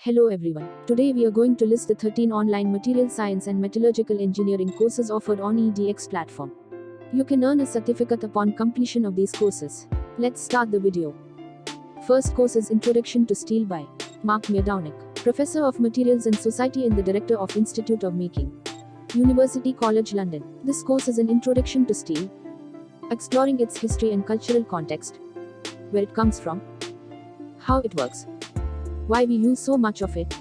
Hello everyone. Today we are going to list the 13 online material science and metallurgical engineering courses offered on EDX platform. You can earn a certificate upon completion of these courses. Let's start the video. First course is Introduction to Steel by Mark Mierdaunick, Professor of Materials and Society and the Director of Institute of Making, University College London. This course is an introduction to steel, exploring its history and cultural context, where it comes from, how it works, why we use so much of it,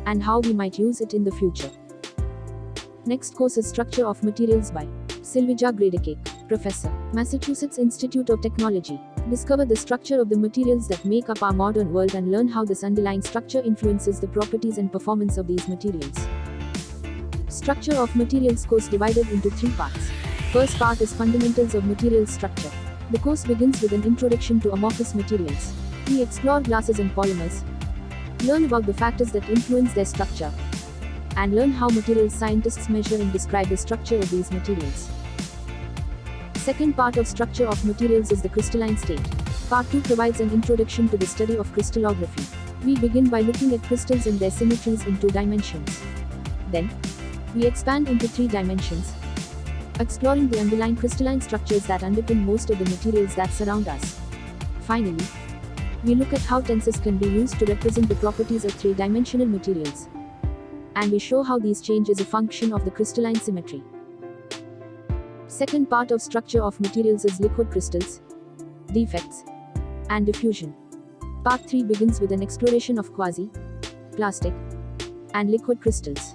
and how we might use it in the future. Next course is Structure of Materials by Silvija Gradecake, Professor, Massachusetts Institute of Technology. Discover the structure of the materials that make up our modern world and learn how this underlying structure influences the properties and performance of these materials. Structure of Materials course divided into 3 parts. First part is Fundamentals of Materials Structure. The course begins with an introduction to amorphous materials. We explore glasses and polymers, learn about the factors that influence their structure, and learn how materials scientists measure and describe the structure of these materials. Second part of Structure of Materials is the crystalline state. Part 2 provides an introduction to the study of crystallography. We begin by looking at crystals and their symmetries in 2 dimensions. Then, we expand into 3 dimensions, exploring the underlying crystalline structures that underpin most of the materials that surround us. Finally, we look at how tensors can be used to represent the properties of 3-dimensional materials. And we show how these change as a function of the crystalline symmetry. Second part of Structure of Materials is liquid crystals, defects, and diffusion. Part 3 begins with an exploration of quasi, plastic, and liquid crystals.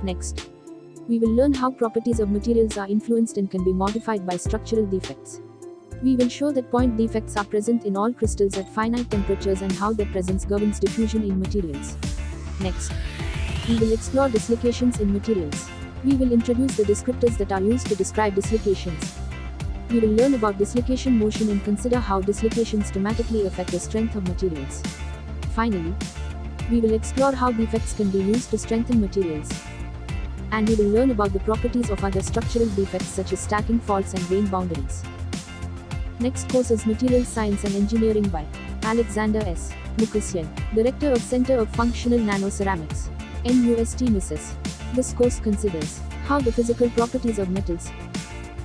Next, we will learn how properties of materials are influenced and can be modified by structural defects. We will show that point defects are present in all crystals at finite temperatures and how their presence governs diffusion in materials. Next, we will explore dislocations in materials. We will introduce the descriptors that are used to describe dislocations. We will learn about dislocation motion and consider how dislocations dramatically affect the strength of materials. Finally, we will explore how defects can be used to strengthen materials. And we will learn about the properties of other structural defects such as stacking faults and grain boundaries. Next course is Materials Science and Engineering by Alexander S. Mukasyan, Director of Center of Functional Nanoceramics, NUST MISES. This course considers how the physical properties of metals,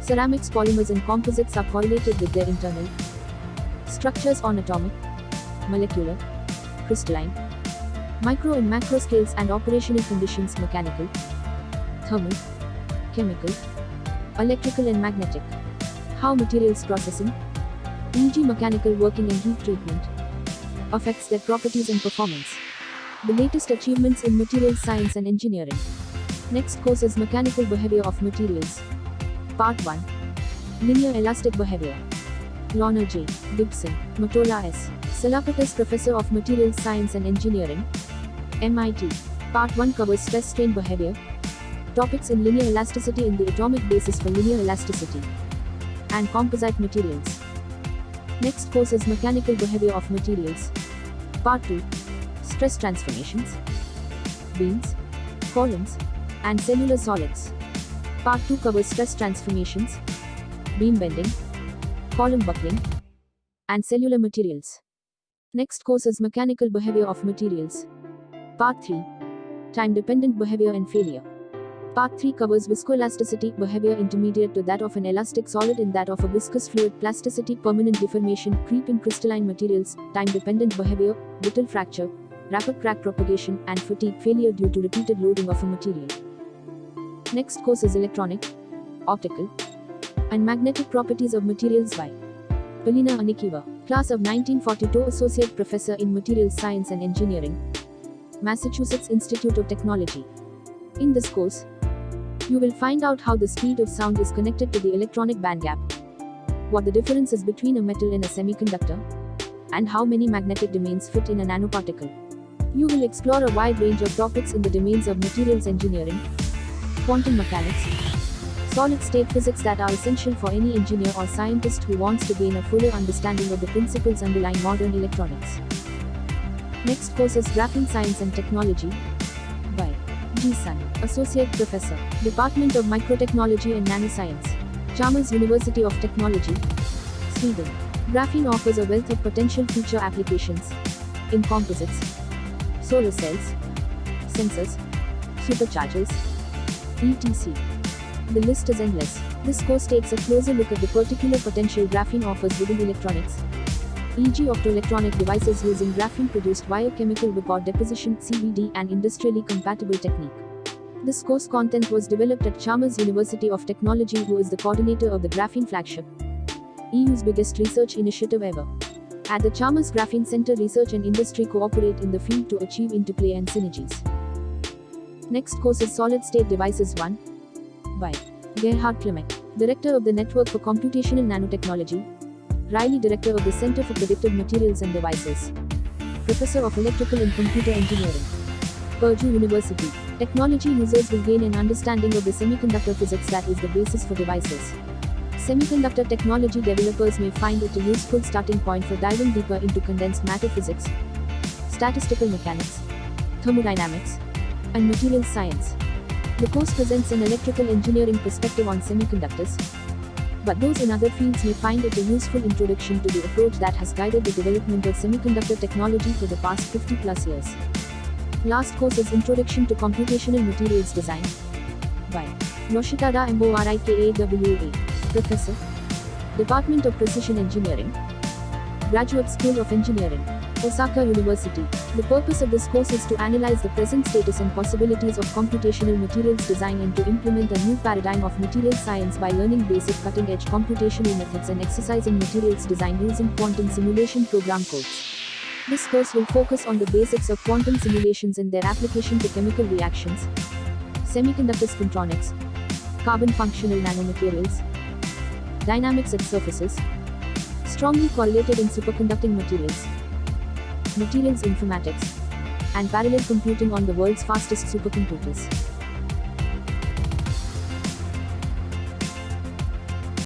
ceramics, polymers and composites are correlated with their internal structures on atomic, molecular, crystalline, micro and macro scales and operational conditions, mechanical, thermal, chemical, electrical and magnetic. How materials processing, e.g. mechanical working and heat treatment, affects their properties and performance. The latest achievements in materials science and engineering. Next course is Mechanical Behavior of Materials. Part 1. Linear Elastic Behavior. Lorna J. Gibson, Mottola S. Salapatas, Professor of Materials Science and Engineering, MIT. Part 1 covers stress-strain behavior, topics in linear elasticity and the atomic basis for linear elasticity, and composite materials. Next course is Mechanical Behavior of Materials. Part 2. Stress transformations, beams, columns, and cellular solids. Part 2 covers stress transformations, beam bending, column buckling, and cellular materials. Next course is Mechanical Behavior of Materials. Part 3. Time-dependent behavior and failure. Part 3 covers viscoelasticity, behavior intermediate to that of an elastic solid and that of a viscous fluid, plasticity, permanent deformation, creep in crystalline materials, time-dependent behavior, brittle fracture, rapid crack propagation, and fatigue, failure due to repeated loading of a material. Next course is Electronic, Optical, and Magnetic Properties of Materials by Polina Anikieva, Class of 1942, Associate Professor in Materials Science and Engineering, Massachusetts Institute of Technology. In this course, you will find out how the speed of sound is connected to the electronic bandgap, what the difference is between a metal and a semiconductor, and how many magnetic domains fit in a nanoparticle. You will explore a wide range of topics in the domains of materials engineering, quantum mechanics, solid-state physics that are essential for any engineer or scientist who wants to gain a fuller understanding of the principles underlying modern electronics. Next course is Graphene Science and Technology by G. Sun, Associate Professor, Department of Microtechnology and Nanoscience, Chalmers University of Technology, Sweden. Graphene offers a wealth of potential future applications in composites, solar cells, sensors, superchargers, etc. The list is endless. This course takes a closer look at the particular potential graphene offers within electronics, e.g. optoelectronic devices using graphene produced via chemical vapor deposition (CVD) and industrially compatible technique. This course content was developed at Chalmers University of Technology, who is the coordinator of the Graphene Flagship, EU's biggest research initiative ever. At the Chalmers Graphene Center, research and industry cooperate in the field to achieve interplay and synergies. Next course is Solid State Devices 1 by Gerhard Klimek, Director of the Network for Computational Nanotechnology, Riley Director of the Center for Predictive Materials and Devices, Professor of Electrical and Computer Engineering, Purdue University. Technology users will gain an understanding of the semiconductor physics that is the basis for devices. Semiconductor technology developers may find it a useful starting point for diving deeper into condensed matter physics, statistical mechanics, thermodynamics, and materials science. The course presents an electrical engineering perspective on semiconductors, but those in other fields may find it a useful introduction to the approach that has guided the development of semiconductor technology for the past 50+ years. Last course is Introduction to Computational Materials Design by Yoshitada Morikawa, Professor, Department of Precision Engineering, Graduate School of Engineering, Osaka University. The purpose of this course is to analyze the present status and possibilities of computational materials design and to implement a new paradigm of materials science by learning basic cutting-edge computational methods and exercising materials design using quantum simulation program codes. This course will focus on the basics of quantum simulations and their application to chemical reactions, semiconductor spintronics, carbon functional nanomaterials, dynamics at surfaces, strongly correlated in superconducting materials, materials informatics, and parallel computing on the world's fastest supercomputers.